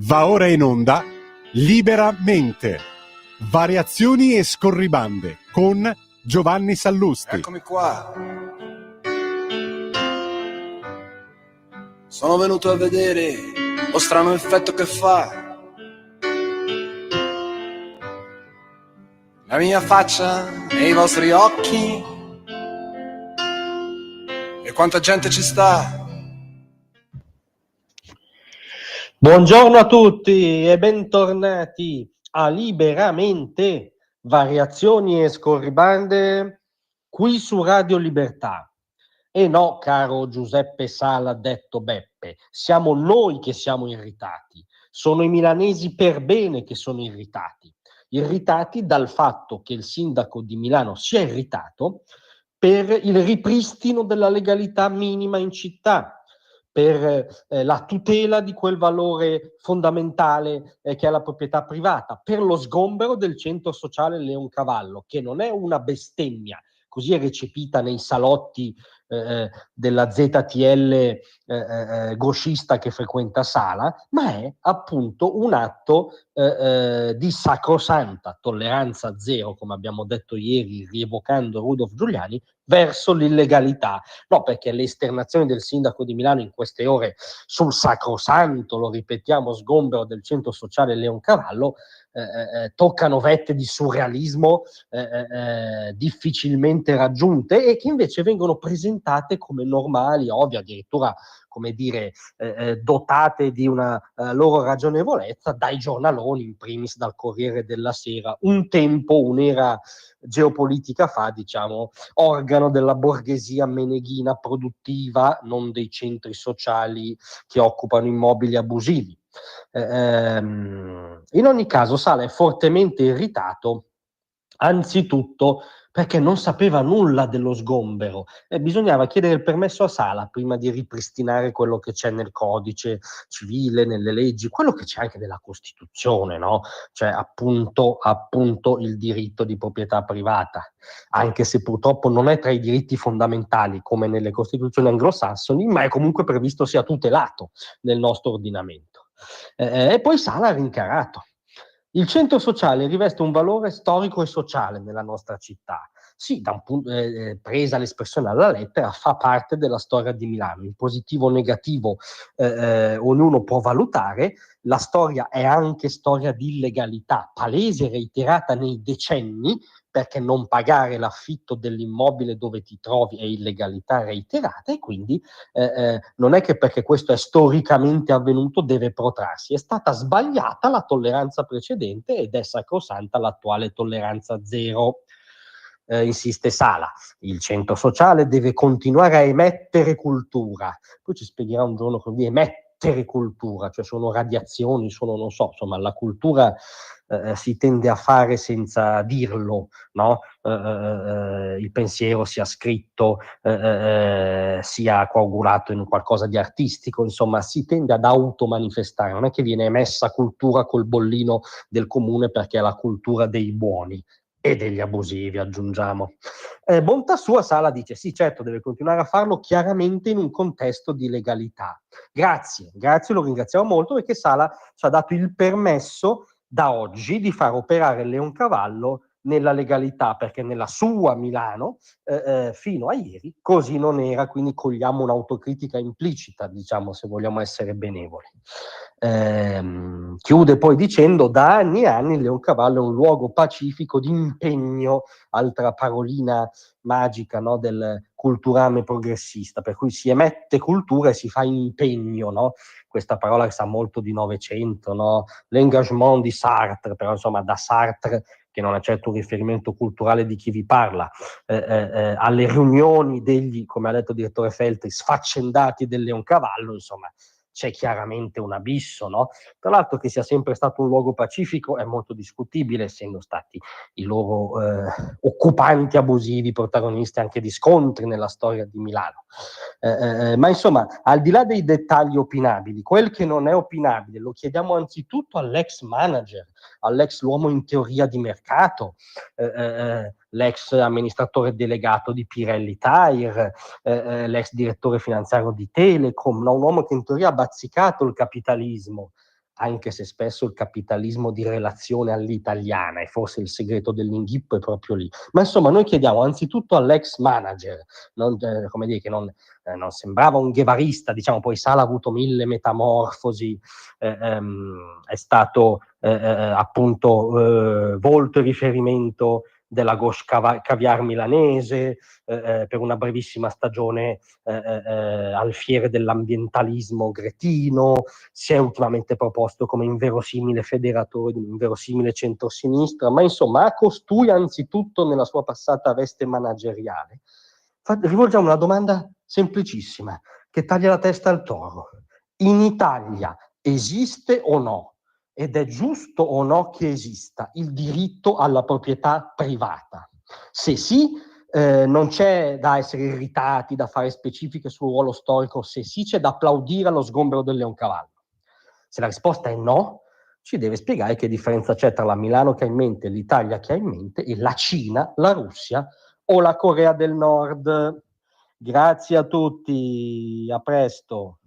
Va ora in onda Liberamente, variazioni e scorribande con Giovanni Sallusti. Eccomi qua. Sono venuto a vedere lo strano effetto che fa la mia faccia nei vostri occhi e quanta gente ci sta. Buongiorno a tutti e bentornati a Liberamente, variazioni e scorribande qui su Radio Libertà. E no, caro Giuseppe Sala detto Beppe, siamo noi che siamo irritati, sono i milanesi per bene che sono irritati dal fatto che il sindaco di Milano sia irritato per il ripristino della legalità minima in città, per la tutela di quel valore fondamentale che è la proprietà privata, per lo sgombero del centro sociale Leoncavallo, che non è una bestemmia, così è recepita nei salotti della ZTL gauchista che frequenta Sala, ma è appunto un atto di sacrosanta tolleranza zero, come abbiamo detto ieri rievocando Rudolph Giuliani, verso l'illegalità. No, perché le esternazioni del sindaco di Milano in queste ore sul sacrosanto, lo ripetiamo, sgombero del centro sociale Leoncavallo toccano vette di surrealismo difficilmente raggiunte e che invece vengono presentate come normali, ovvie, addirittura come dire dotate di una loro ragionevolezza dai giornaloni, in primis dal Corriere della Sera, un tempo, un'era geopolitica fa, diciamo, organo della borghesia meneghina produttiva, non dei centri sociali che occupano immobili abusivi. In ogni caso Sala è fortemente irritato anzitutto perché non sapeva nulla dello sgombero e bisognava chiedere il permesso a Sala prima di ripristinare quello che c'è nel codice civile, nelle leggi, quello che c'è anche nella Costituzione, no? Cioè appunto il diritto di proprietà privata, anche se purtroppo non è tra i diritti fondamentali come nelle Costituzioni anglosassoni, ma è comunque previsto sia tutelato nel nostro ordinamento. E poi Sala ha rincarato. Il centro sociale riveste un valore storico e sociale nella nostra città. Sì, da un punto, presa l'espressione alla lettera, fa parte della storia di Milano. In positivo o negativo ognuno può valutare. La storia è anche storia di illegalità, palese e reiterata nei decenni, perché non pagare l'affitto dell'immobile dove ti trovi è illegalità reiterata e quindi non è che perché questo è storicamente avvenuto deve protrarsi. È stata sbagliata la tolleranza precedente ed è sacrosanta l'attuale tolleranza zero. Insiste Sala, il centro sociale deve continuare a emettere cultura. Poi ci spiegherà un giorno come emettere cultura, cioè sono radiazioni, sono non so, insomma la cultura si tende a fare senza dirlo, no? Il pensiero sia scritto, sia coagulato in qualcosa di artistico, insomma si tende ad automanifestare, non è che viene emessa cultura col bollino del comune perché è la cultura dei buoni e degli abusivi, aggiungiamo. Bontà sua, Sala dice sì, certo, deve continuare a farlo chiaramente in un contesto di legalità. Grazie, lo ringraziamo molto perché Sala ci ha dato il permesso da oggi di far operare Leoncavallo nella legalità, perché nella sua Milano fino a ieri così non era, quindi cogliamo un'autocritica implicita, diciamo, se vogliamo essere benevoli. Chiude poi dicendo: da anni e anni Leoncavallo è un luogo pacifico di impegno, altra parolina magica, no, del culturame progressista, per cui si emette cultura e si fa impegno, no? Questa parola che sa molto di Novecento, no? L'engagement di Sartre, però insomma da Sartre, che non è certo un riferimento culturale di chi vi parla, alle riunioni degli, come ha detto il direttore Feltri, sfaccendati del Leoncavallo, insomma c'è chiaramente un abisso, no? Tra l'altro che sia sempre stato un luogo pacifico è molto discutibile, essendo stati i loro occupanti abusivi protagonisti anche di scontri nella storia di Milano. Ma insomma, al di là dei dettagli opinabili, quel che non è opinabile lo chiediamo anzitutto all'ex manager, all'ex uomo in teoria di mercato, l'ex amministratore delegato di Pirelli Tire, l'ex direttore finanziario di Telecom, no? Un uomo che in teoria ha bazzicato il capitalismo, anche se spesso il capitalismo di relazione all'italiana, e forse il segreto dell'inghippo è proprio lì. Ma insomma, noi chiediamo anzitutto all'ex manager, come dire, che non sembrava un ghevarista, diciamo, poi Sala ha avuto 1000 metamorfosi, è stato appunto volto e riferimento della Gauche Caviar milanese, per una brevissima stagione alfiere dell'ambientalismo gretino, si è ultimamente proposto come inverosimile federatore di un inverosimile centrosinistra, ma insomma a costui anzitutto nella sua passata veste manageriale rivolgiamo una domanda semplicissima che taglia la testa al toro. In Italia esiste o no, ed è giusto o no che esista, il diritto alla proprietà privata? Se sì, non c'è da essere irritati, da fare specifiche sul ruolo storico. Se sì, c'è da applaudire allo sgombero del Leoncavallo. Se la risposta è no, ci deve spiegare che differenza c'è tra la Milano che ha in mente, l'Italia che ha in mente, e la Cina, la Russia o la Corea del Nord. Grazie a tutti, a presto.